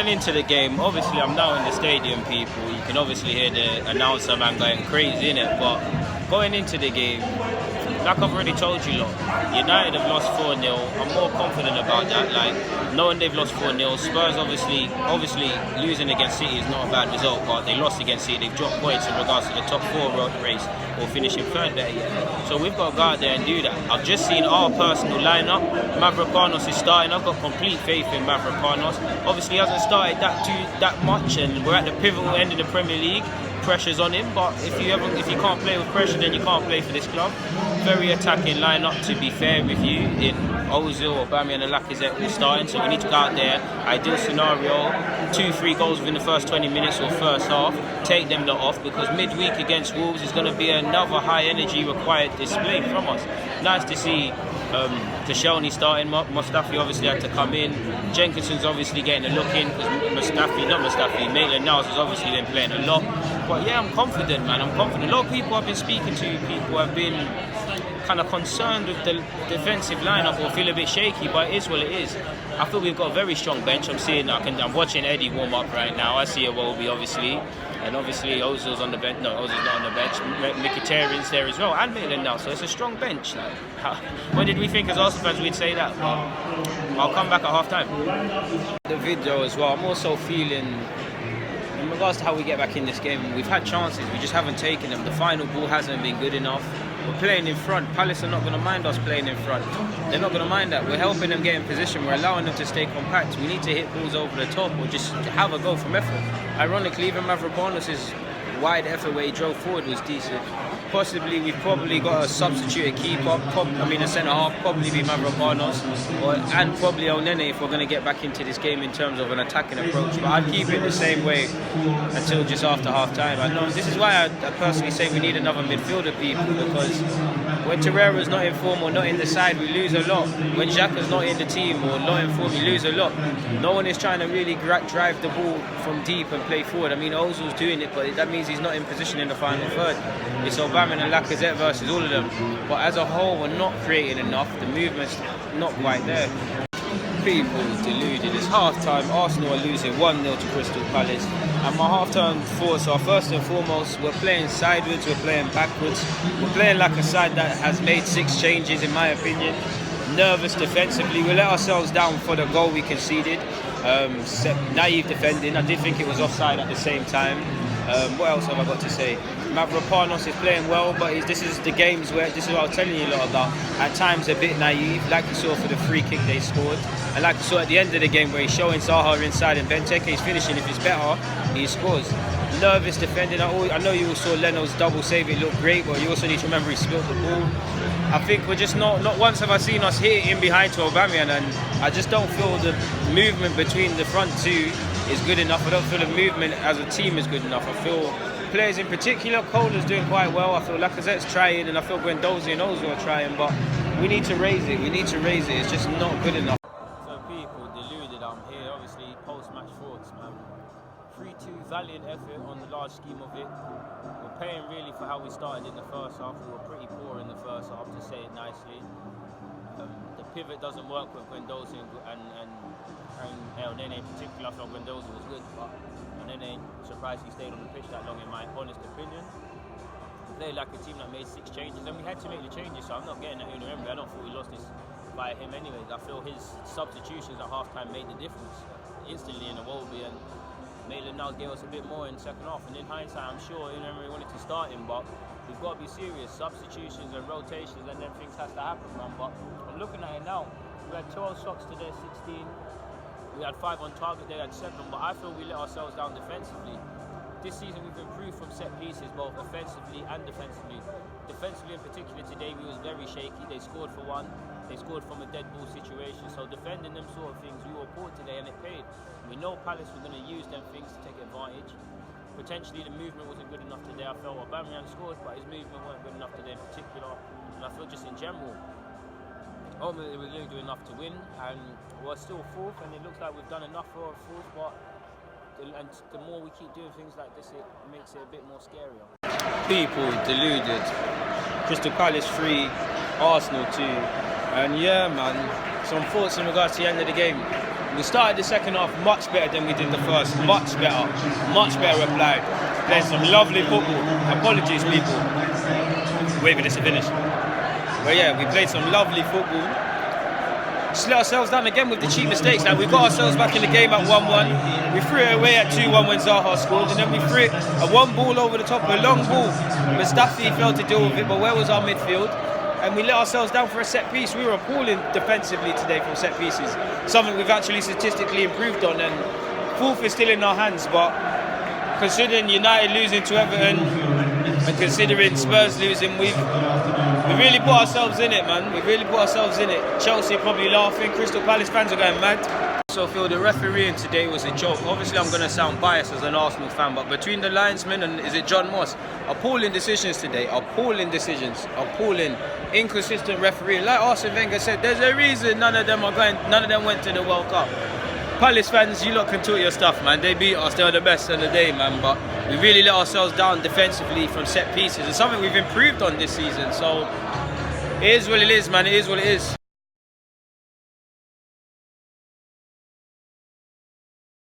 going into the game, obviously I'm now in the stadium, people. You can obviously hear the announcer man going crazy, innit? But going into the game, like I've already told you lot, United have lost 4-0. I'm more confident about that. Like, knowing they've lost 4-0, Spurs obviously losing against City is not a bad result, but they lost against City. They've dropped points in regards to the top 4 race or finishing third there yet. So we've got to go out there and do that. I've just seen our personal lineup. Mavropanos is starting. I've got complete faith in Mavropanos. Obviously, he hasn't started that much, and we're at the pivotal end of the Premier League. Pressure's on him, but if you can't play with pressure, then you can't play for this club. Very attacking lineup, to be fair with you, in Ozil, Aubameyang and Lacazette all starting, so we need to go out there, ideal scenario, 2-3 goals within the first 20 minutes or first half, take them lot off, because midweek against Wolves is going to be another high energy required display from us. Nice to see Koscielny starting. Mustafi obviously had to come in. Jenkinson's obviously getting a look in, because Maitland-Niles has obviously been playing a lot. But yeah, I'm confident, man. I'm confident. A lot of people I've been speaking to, people have been kind of concerned with the defensive lineup or feel a bit shaky, but it is what it is. I feel we've got a very strong bench. I'm watching Eddie warm up right now. I see Iwobi obviously. And obviously Ozil's on the bench. No, Ozil's not on the bench. Mkhitaryan's there as well, and Maitland now. So it's a strong bench. Like, when did we think as Arsenal fans we'd say that? But I'll come back at half time. The video as well. I'm also feeling, in regards to how we get back in this game, we've had chances, we just haven't taken them. The final ball hasn't been good enough. We're playing in front. Palace are not going to mind us playing in front. They're not going to mind that. We're helping them get in position. We're allowing them to stay compact. We need to hit balls over the top or just have a go from effort. Ironically, even Mavropanos' wide effort where he drove forward was decent. Possibly, we've probably got a substitute keeper. A centre half, probably be Mavropanos, and probably Onene if we're going to get back into this game in terms of an attacking approach. But I'd keep it the same way until just after half time. I know this is why I personally say we need another midfielder, people, because when Torreira's not in form or not in the side, we lose a lot. When Xhaka's not in the team or not in form, we lose a lot. No one is trying to really drive the ball from deep and play forward. I mean, Ozil's doing it, but that means he's not in position in the final third. It's Aubameyang and Lacazette versus all of them. But as a whole, we're not creating enough. The movement's not quite there. People deluded. It's half-time. Arsenal are losing 1-0 to Crystal Palace. And my half-time thoughts are, first and foremost, we're playing sideways, we're playing backwards. We're playing like a side that has made 6 changes, in my opinion. Nervous defensively. We let ourselves down for the goal we conceded. Naive defending. I did think it was offside at the same time. What else have I got to say? Mavropanos is playing well, but this is the games where, this is what I was telling you a lot about, at times a bit naive, like you saw for the free kick they scored, and like you saw at the end of the game where he's showing Zaha inside and Benteke is finishing. If it's better, he scores. Nervous defending. I know you all saw Leno's double save, it looked great, but you also need to remember he spilled the ball. I think we're just not once have I seen us hit in behind to Aubameyang, and I just don't feel the movement between the front two is good enough. I don't feel the movement as a team is good enough. I feel players in particular, Kohler's doing quite well. I feel Lacazette's trying, and I feel Guendouzi and Ozil are trying, but we need to raise it. It's just not good enough. So people, deluded, I'm here. Obviously, post-match thoughts, man. 3-2, valiant effort on the large scheme of it. We're paying really for how we started in the first half. We were pretty poor in the first half, to say it nicely. The pivot doesn't work with Guendouzi and Onene in particular. I thought Guendouzi was good, but Onene, surprised he stayed on the pitch that long, in my honest opinion. We played like a team that made 6 changes, and we had to make the changes, so I'm not getting at Unai Emery. I don't think we lost this by him anyways. I feel his substitutions at half-time made the difference instantly in Iwobi, and Maitland-Niles gave us a bit more in the second half. And in hindsight, I'm sure Unai Emery wanted to start him, but we've got to be serious. Substitutions and rotations, and then things has to happen, man. But I'm looking at it now. We had 12 shots to their 16. We had 5 on target, they had 7, but I feel we let ourselves down defensively. This season we've improved from set pieces, both offensively and defensively. Defensively in particular today, we was very shaky. They scored for 1. They scored from a dead ball situation. So defending them sort of things, we were poor today, and it paid. We know Palace were going to use them things to take advantage. Potentially the movement wasn't good enough today. I felt Aubameyang scored, but his movement weren't good enough today in particular. And I feel just in general, ultimately we're going to do enough to win, and we're still 4th, and it looks like we've done enough for a 4th, but the more we keep doing things like this, it makes it a bit more scarier. People deluded. Crystal Palace 3, Arsenal 2, and yeah, man, some thoughts in regards to the end of the game. We started the second half much better than we did the first. Much better reply. Playing some lovely football. Apologies, people. Wait for this to finish. But yeah, we played some lovely football. Just let ourselves down again with the cheap mistakes. Now we got ourselves back in the game at 1-1. We threw it away at 2-1 when Zaha scored, and then we threw it a one ball over the top, a long ball. Mustafi failed to deal with it, but where was our midfield? And we let ourselves down for a set piece. We were appalling defensively today from set pieces. Something we've actually statistically improved on, and fourth is still in our hands. But considering United losing to Everton and considering Spurs losing, we really put ourselves in it, man. We really put ourselves in it. Chelsea are probably laughing. Crystal Palace fans are going mad. So I feel the refereeing today was a joke. Obviously I'm going to sound biased as an Arsenal fan, but between the linesman and is it John Moss, appalling decisions today. Appalling decisions. Appalling. Inconsistent refereeing. Like Arsene Wenger said, there's a reason none of them went to the World Cup. Palace fans, you lot can talk your stuff, man. They beat us. They were the best of the day, man. But we really let ourselves down defensively from set pieces. It's something we've improved on this season. So it is what it is, man. It is what it is.